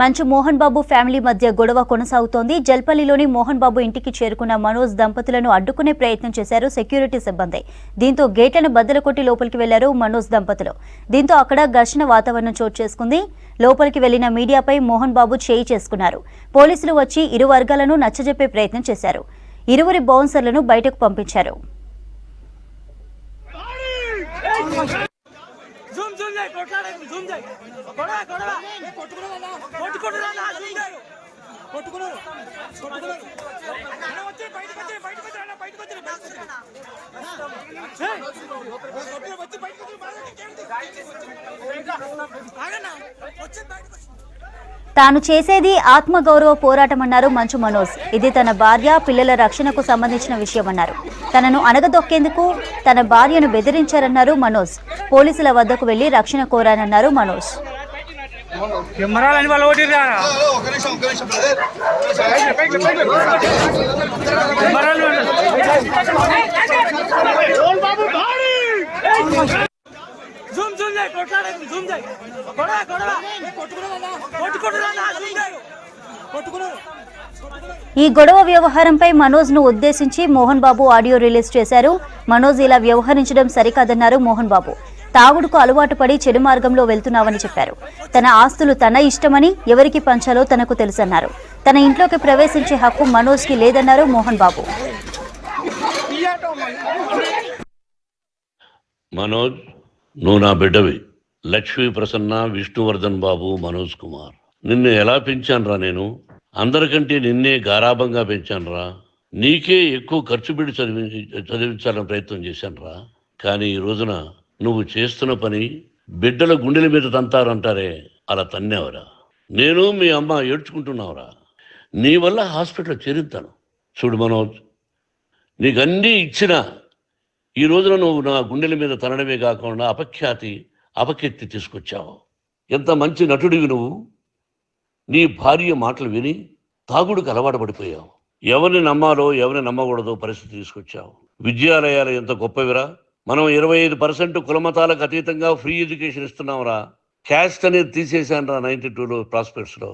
మంచు మోహన్ బాబు ఫ్యామిలీ మధ్య గొడవ కొనసాగుతోంది. జల్పల్లిలోని మోహన్ బాబు ఇంటికి చేరుకున్న మనోజ్ దంపతులను అడ్డుకునే ప్రయత్నం చేశారు సెక్యూరిటీ సిబ్బంది. దీంతో గేట్లను బద్దలు కొట్టి లోపలికి వెళ్లారు మనోజ్ దంపతులు. దీంతో అక్కడ ఘర్షణ వాతావరణం చోటు చేసుకుంది. లోపలికి వెళ్లిన మీడియాపై మోహన్ బాబు చేయి చేసుకున్నారు. పోలీసులు వచ్చి ఇరు వర్గాలను నచ్చజెప్పే ప్రయత్నం చేశారు. ఇరువురి బౌన్సర్లను బయటకు పంపించారు. తాను చేసేది ఆత్మగౌరవ పోరాటమన్నారు మంచు మనోజ్. ఇది తన భార్య పిల్లల రక్షణకు సంబంధించిన విషయమన్నారు. తనను అణగదొక్కేందుకు తన భార్యను బెదిరించారన్నారు మనోజ్. పోలీసుల వద్దకు వెళ్లి రక్షణ కోరానన్నారు మనోజ్. ఈ గొడవ వ్యవహారంపై మనోజ్ ను ఉద్దేశించి మోహన్ బాబు ఆడియో రిలీజ్ చేశారు. మనోజ్ ఇలా వ్యవహరించడం సరికాదన్నారు మోహన్ బాబు. తాగుడుకు అలవాటు పడి చెడు మార్గంలో వెళ్తున్నావని చెప్పారు. తన ఆస్తులు తన ఇష్టమని, ఎవరికి పంచాలో తనకు తెలుసన్నారు. తన ఇంట్లోకి ప్రవేశించే హక్కు మనోజ్ కి లేదన్నారు మోహన్ బాబు. మనోజ్, నువ్వు నా బిడ్డవి. లక్ష్మీ ప్రసన్న, విష్ణువర్ధన్ బాబు, మనోజ్ కుమార్. నిన్ను ఎలా పెంచానురా నేను? అందరికంటే నిన్నే గారాభంగా పెంచానురా. నీకే ఎక్కువ ఖర్చు పెట్టి చదివించాలని ప్రయత్నం చేశానురా. కానీ ఈ రోజున నువ్వు చేస్తున్న పని బిడ్డల గుండెల మీద తంతారంటారే, అలా తన్నేవరా. నేను మీ అమ్మ ఏడ్చుకుంటున్నావురా. నీ వల్ల హాస్పిటల్ చేరుతాను. చూడు మనోజ్, నీకన్నీ ఇచ్చిన ఈ రోజున నువ్వు నా గుండెల మీద తనడమే కాకుండా అపకీర్తి తీసుకొచ్చావు. ఎంత మంచి నటుడివి నువ్వు. నీ భార్య మాటలు విని తాగుడుకు అలవాటు పడిపోయావు. ఎవరిని నమ్మాలో ఎవరిని నమ్మకూడదో పరిస్థితి తీసుకొచ్చావు. విద్యాలయాలు ఎంత గొప్పవిరా. మనం 25% కులమతాలకు అతీతంగా ఫ్రీ ఎడ్యుకేషన్ ఇస్తున్నావురా. క్యాస్ట్ అనేది తీసేశానురా 92లో ప్రాస్పెక్ట్స్లో.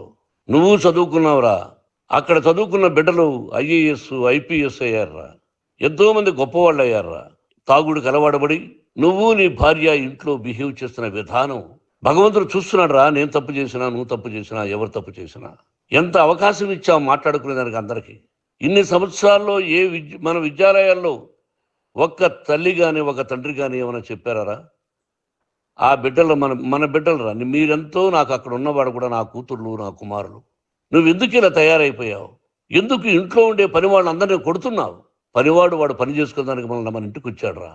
నువ్వు చదువుకున్నావురా. అక్కడ చదువుకున్న బిడ్డలు IAS, IPS అయ్యారురా. ఎంతోమంది గొప్పవాళ్ళు అయ్యారురా. తాగుడుకు అలవాటుపడి నువ్వు నీ భార్య ఇంట్లో బిహేవ్ చేస్తున్న విధానం భగవంతుడు చూస్తున్నాడు రా. నేను తప్పు చేసినా, నువ్వు తప్పు చేసినా, ఎవరు తప్పు చేసినా. ఎంత అవకాశం ఇచ్చావు మాట్లాడుకునేదానికి అందరికీ. ఇన్ని సంవత్సరాల్లో మన విద్యాలయాల్లో ఒక్క తల్లి కానీ ఒక తండ్రి కానీ ఏమైనా చెప్పారా? ఆ బిడ్డలు మన బిడ్డలు రా. మీరెంతో నాకు అక్కడ ఉన్నవాడు కూడా నా కూతుర్లు, నా కుమారులు. నువ్వు ఎందుకు ఇలా తయారైపోయావు? ఎందుకు ఇంట్లో ఉండే పనివాళ్ళు అందరినీ కొడుతున్నావు? పనివాడు వాడు పని చేసుకునేదానికి మన ఇంటికి వచ్చాడు రా.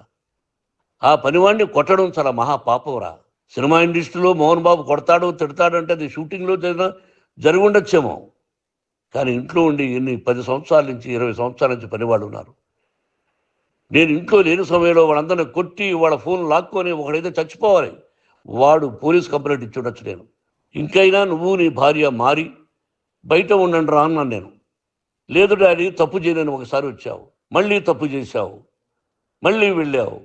ఆ పనివాడిని కొట్టడం చాలా మహాపాపంరా. సినిమా ఇండస్ట్రీలో మోహన్ బాబు కొడతాడు, తిడతాడు అంటే అది షూటింగ్లో జరిగి ఉండొచ్చేమో. కానీ ఇంట్లో ఉండి 10 సంవత్సరాల నుంచి 20 సంవత్సరాల నుంచి పనివాళ్ళు ఉన్నారు. నేను ఇంట్లో లేని సమయంలో వాళ్ళందరినీ కొట్టి వాళ్ళ ఫోన్ లాక్కొని ఒకడైతే చచ్చిపోవాలి, వాడు పోలీస్ కంప్లైంట్ ఇచ్చి ఉండొచ్చు. నేను ఇంకైనా నువ్వు నీ భార్య మారి బయట ఉండండి రా అన్నాను నేను. లేదు డాడీ, తప్పు చేయలేని ఒకసారి వచ్చావు, మళ్ళీ తప్పు చేశావు, మళ్ళీ వెళ్ళావు,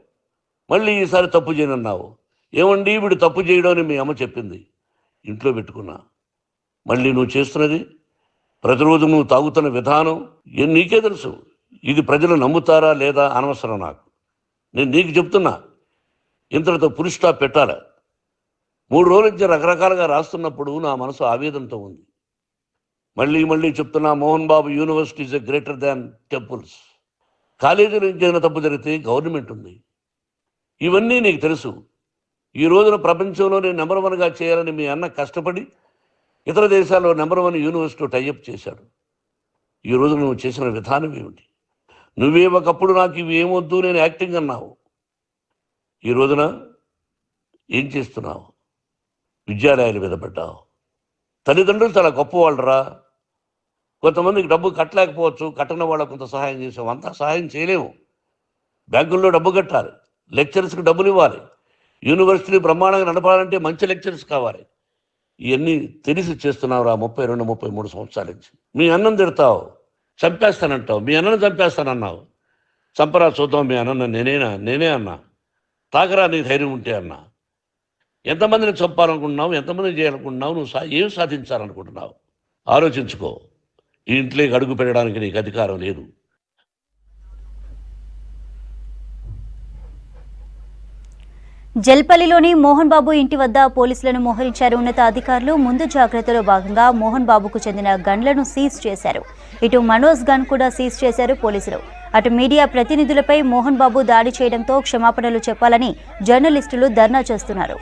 మళ్ళీ ఈసారి తప్పు చేయనన్నావు. ఏమండి వీడు తప్పు చేయడం అని మీ అమ్మ చెప్పింది. ఇంట్లో పెట్టుకున్నా. మళ్ళీ నువ్వు చేస్తున్నది, ప్రతిరోజు నువ్వు తాగుతున్న విధానం నీకే తెలుసు. ఇది ప్రజలు నమ్ముతారా లేదా అనవసరం నాకు. నేను నీకు చెప్తున్నా, ఇంతటితో ఫుల్ స్టాప్ పెట్టాలి. 3 రోజుల నుంచి రకరకాలుగా రాస్తున్నప్పుడు నా మనసు ఆవేదనతో ఉంది. మళ్ళీ చెప్తున్నా, Mohan Babu university is greater than temples. College నుంచి ఏదైనా తప్పు జరిగితే గవర్నమెంట్ ఉంది. ఇవన్నీ నీకు తెలుసు. ఈ రోజున ప్రపంచంలోనే నెంబర్ 1గా చేయాలని మీ అన్న కష్టపడి ఇతర దేశాల్లో నెంబర్ 1 యూనివర్సిటీ టైఅప్ చేశాడు. ఈ రోజు నువ్వు చేసిన విధానం ఏమిటి? నువ్వే ఒకప్పుడు నాకు ఇవి ఏమొద్దు, నేను యాక్టింగ్ అన్నావు. ఈ రోజున ఏం చేస్తున్నావు? విద్యాలయాల మీద పడ్డావు. తల్లిదండ్రులు చాలా గొప్పవాళ్ళరా. కొంతమందికి డబ్బు కట్టలేకపోవచ్చు, కట్టని వాళ్ళకు కొంత సహాయం చేసావు. అంతా సహాయం చేయలేము. బ్యాంకుల్లో డబ్బు కట్టాలి, లెక్చరర్స్కి డబ్బులు ఇవ్వాలి, యూనివర్సిటీ బ్రహ్మాండంగా నడపాలంటే మంచి లెక్చరర్స్ కావాలి. ఇవన్నీ తెలిసి చేస్తున్నావురా 32, 33 సంవత్సరాల నుంచి. మీ అన్నం తిడతావు, చంపేస్తానంటావు. మీ అన్నను చంపేస్తానన్నావు. చంపరా చూద్దాం మీ అన్న. నేనే అన్నా. తాకరా నీ ధైర్యం ఉంటే అన్నా. ఎంతమందిని చంపాలనుకుంటున్నావు, ఎంతమందిని చేయాలనుకుంటున్నావు, నువ్వు ఏం సాధించాలనుకుంటున్నావు ఆలోచించుకో. ఈ ఇంట్లోకి అడుగు పెట్టడానికి నీకు అధికారం లేదు. జల్పల్లిలోని మోహన్ బాబు ఇంటి వద్ద పోలీసులను మోహరించారు ఉన్నతాధికారులు. ముందు జాగ్రత్తలో భాగంగా మోహన్ బాబుకు చెందిన గన్లను సీజ్ చేశారు. ఇటు మనోజ్ గన్ కూడా సీజ్ చేశారు పోలీసులు. అటు మీడియా ప్రతినిధులపై మోహన్ బాబు దాడి చేయడంతో క్షమాపణలు చెప్పాలని జర్నలిస్టులు ధర్నా చేస్తున్నారు.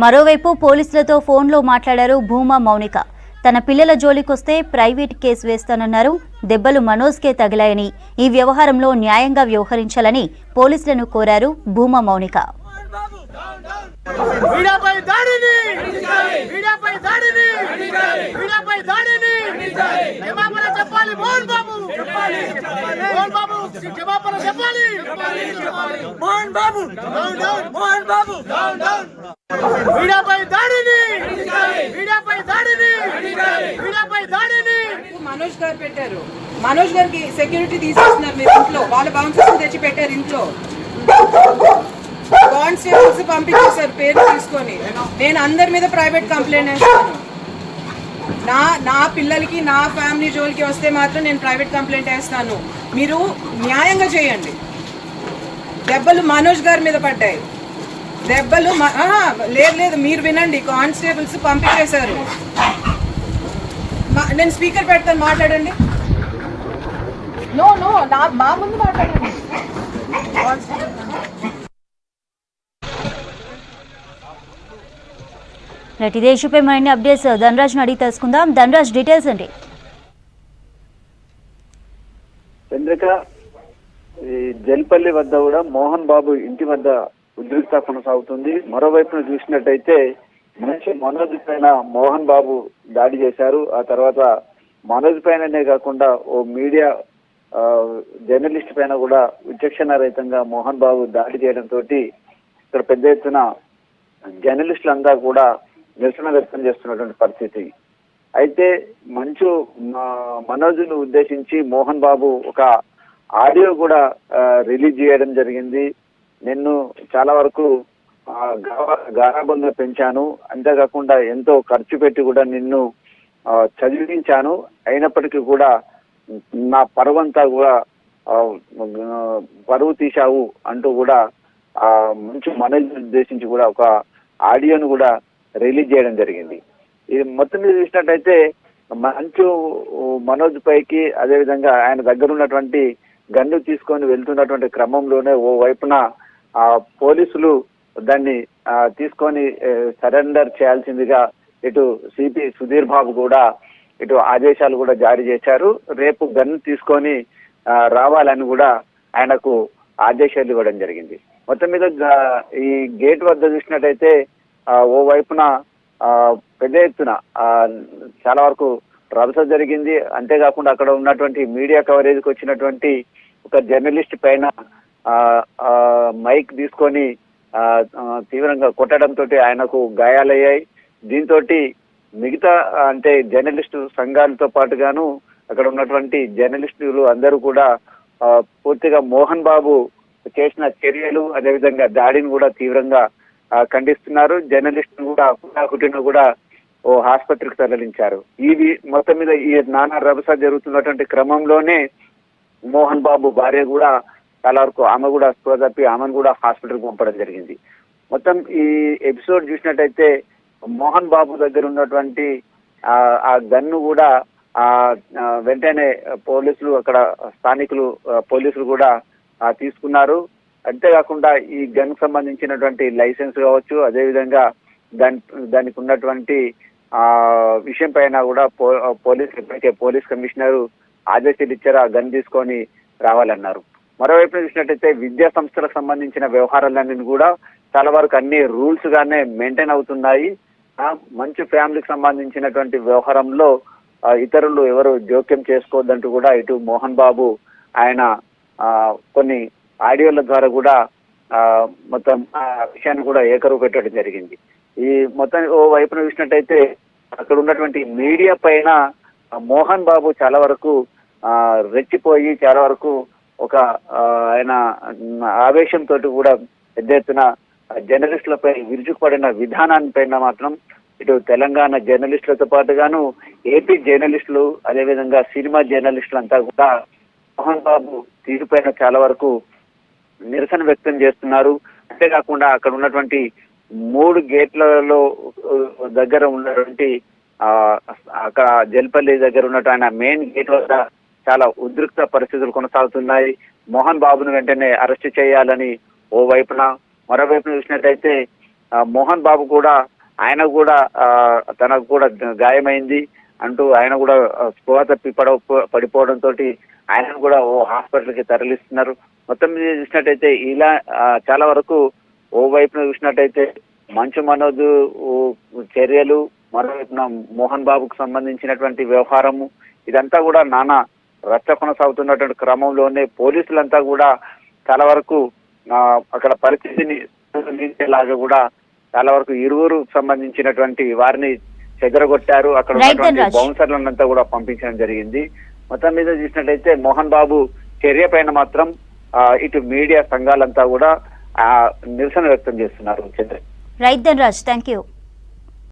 మరోవైపు పోలీసులతో ఫోన్లో మాట్లాడారు భూమా మౌనిక. తన పిల్లల జోలికొస్తే ప్రైవేట్ కేసు వేస్తానన్నారు. దెబ్బలు మనోజ్కే తగిలాయని, ఈ వ్యవహారంలో న్యాయంగా వ్యవహరించాలని పోలీసులను కోరారు భూమా మౌనిక. మనోజ్ గారు పెట్టారు, మనోజ్ గారికి సెక్యూరిటీ తీసేస్తున్నారు మీరు ఇంట్లో, వాళ్ళ బౌన్సర్స్ తెచ్చి పెట్టారు ఇంట్లో, కానిస్టేబుల్స్ పంపించేశారు పేరు తీసుకొని. నేను అందరి మీద ప్రైవేట్ కంప్లైంట్ వేస్తాను. నా పిల్లలకి నా ఫ్యామిలీ జోలికి వస్తే మాత్రం నేను ప్రైవేట్ కంప్లైంట్ వేస్తాను. మీరు న్యాయంగా చేయండి. దెబ్బలు మనోజ్ గారి మీద పడ్డాయి. దెబ్బలు లేదు మీరు వినండి, కానిస్టేబుల్స్ పంపించేశారు. నేను స్పీకర్ పెడతాను, మాట్లాడండి. మా ముందు మాట్లాడండి. ఇదే ఇష్యూపై మరిన్ని అప్డేట్స్ ధనరాజ్ను అడిగి తెలుసుకుందాం. ధనరాజ్, డీటెయిల్స్ అండి. చంద్రిక, ఈ జల్పల్లి వద్ద కూడా మోహన్ బాబు ఇంటి వద్ద ఉద్రిక్త కొనసాగుతుంది. మరోవైపున చూసినట్టయితే మనిషి మనోజ్ పైన మోహన్ బాబు దాడి చేశారు. ఆ తర్వాత మనోజ్ పైననే కాకుండా ఓ మీడియా జర్నలిస్ట్ పైన కూడా విచక్షణ రహితంగా మోహన్ బాబు దాడి చేయడంతో ఇక్కడ పెద్ద ఎత్తున జర్నలిస్టులంతా కూడా నిరసన వ్యక్తం చేస్తున్నటువంటి పరిస్థితి. అయితే మనోజ్ను ఉద్దేశించి మోహన్ బాబు ఒక ఆడియో కూడా రిలీజ్ చేయడం జరిగింది. నిన్ను చాలా వరకు గారాబంగా పెంచాను, అంతేకాకుండా ఎంతో ఖర్చు పెట్టి కూడా నిన్ను చదివించాను, అయినప్పటికీ కూడా నా పరువంతా కూడా పరువు తీశావు అంటూ కూడా మనోజ్ ఉద్దేశించి కూడా ఒక ఆడియోను కూడా రిలీజ్ చేయడం జరిగింది. ఇది మొత్తం మీద చూసినట్టయితే మనోజ్ పైకి, అదేవిధంగా ఆయన దగ్గర ఉన్నటువంటి గన్ను తీసుకొని వెళ్తున్నటువంటి క్రమంలోనే ఓ వైపున పోలీసులు దాన్ని తీసుకొని సరెండర్ చేయాల్సిందిగా ఇటు సిపి సుధీర్ బాబు కూడా ఇటు ఆదేశాలు కూడా జారీ చేశారు. రేపు గన్ను తీసుకొని రావాలని కూడా ఆయనకు ఆదేశాలు ఇవ్వడం జరిగింది. మొత్తం మీద ఈ గేట్ వద్ద చూసినట్టయితే ఓ వైపున పెద్ద ఎత్తున చాలా వరకు రభస జరిగింది. అంతేకాకుండా అక్కడ ఉన్నటువంటి మీడియా కవరేజ్కి వచ్చినటువంటి ఒక జర్నలిస్ట్ పైన మైక్ తీసుకొని తీవ్రంగా కొట్టడంతో ఆయనకు గాయాలయ్యాయి. దీంతో మిగతా అంటే జర్నలిస్టు సంఘాలతో పాటుగాను అక్కడ ఉన్నటువంటి జర్నలిస్టులు అందరూ కూడా పూర్తిగా మోహన్ బాబు చేసిన చర్యలు, అదేవిధంగా దాడిని కూడా తీవ్రంగా ఖండిస్తున్నారు. జర్నలిస్టును కూడా కుటుంబం కూడా ఓ ఆసుపత్రికి తరలించారు. ఇది మొత్తం మీద ఈ నానా రభస జరుగుతున్నటువంటి క్రమంలోనే మోహన్ బాబు భార్య కూడా చాలా వరకు ఆమె కూడా స్పృహ తప్పి ఆమెను కూడా హాస్పిటల్కి పంపడం జరిగింది. మొత్తం ఈ ఎపిసోడ్ చూసినట్టయితే మోహన్ బాబు దగ్గర ఉన్నటువంటి ఆ గన్ను కూడా వెంటనే పోలీసులు, అక్కడ స్థానికులు పోలీసులు కూడా తీసుకున్నారు. అంతేకాకుండా ఈ గన్ సంబంధించినటువంటి లైసెన్స్ కావచ్చు, అదేవిధంగా దానికి ఉన్నటువంటి ఆ విషయం పైన కూడా ఇప్పటికే పోలీస్ కమిషనర్ ఆదేశాలు ఇచ్చారు, ఆ గన్ తీసుకొని రావాలన్నారు. మరోవైపు చూసినట్టయితే విద్యా సంస్థలకు సంబంధించిన వ్యవహారాలన్నీ కూడా చాలా వరకు అన్ని రూల్స్ గానే మెయింటైన్ అవుతున్నాయి. మంచి ఫ్యామిలీకి సంబంధించినటువంటి వ్యవహారంలో ఇతరులు ఎవరు జోక్యం చేసుకోవద్దంటూ కూడా ఇటు మోహన్ బాబు ఆయన కొన్ని ఆడియోల ద్వారా కూడా మొత్తం ఆ విషయాన్ని కూడా ఏకరువు పెట్టడం జరిగింది. ఈ మొత్తం ఓ వైపున చూసినట్టయితే అక్కడ ఉన్నటువంటి మీడియా పైన మోహన్ బాబు చాలా వరకు రెచ్చిపోయి చాలా వరకు ఒక ఆయన ఆవేశంతో కూడా పెద్ద ఎత్తున జర్నలిస్టులపై విరుచుకుపడిన విధానాన్ని పైన మాత్రం ఇటు తెలంగాణ జర్నలిస్టులతో పాటుగాను ఏపీ జర్నలిస్టులు అదేవిధంగా సినిమా జర్నలిస్టులు అంతా కూడా మోహన్ బాబు తీరుపైన చాలా వరకు నిరసన వ్యక్తం చేస్తున్నారు. అంతేకాకుండా అక్కడ ఉన్నటువంటి 3 గేట్లలో దగ్గర ఉన్నటువంటి అక్కడ జల్పల్లి దగ్గర ఉన్నట్టు ఆయన మెయిన్ గేట్ వద్ద చాలా ఉద్రిక్త పరిస్థితులు కొనసాగుతున్నాయి. మోహన్ బాబును వెంటనే అరెస్ట్ చేయాలని ఓ వైపున, మరోవైపున చూసినట్టయితే మోహన్ బాబు కూడా ఆయన కూడా తనకు కూడా గాయమైంది అంటూ ఆయన కూడా స్పృహ తప్పి పడిపోవడంతో ఆయనను కూడా ఓ హాస్పిటల్కి తరలిస్తున్నారు. మొత్తం మీద చూసినట్టయితే ఇలా చాలా వరకు ఓ వైపున చూసినట్టయితే మంచు మనోజ్ చర్యలు, మరోవైపున మోహన్ బాబుకు సంబంధించినటువంటి వ్యవహారము ఇదంతా కూడా నానా రచ్చ కొనసాగుతున్నటువంటి క్రమంలోనే పోలీసులంతా కూడా చాలా వరకు అక్కడ పరిస్థితిని నిలిచేలాగా కూడా చాలా వరకు ఇరువురు సంబంధించినటువంటి వారిని చెదరగొట్టారు. అక్కడ ఉన్నటువంటి బౌన్సర్లంతా కూడా పంపించడం జరిగింది. మొత్తం మీద చూసినట్లయితే మోహన్ బాబు చర్య పైన మాత్రం ఇటు మీడియా సంఘాలంతా కూడా నిరసన వ్యక్తం చేస్తున్నారు. Right Dhanraj, thank you.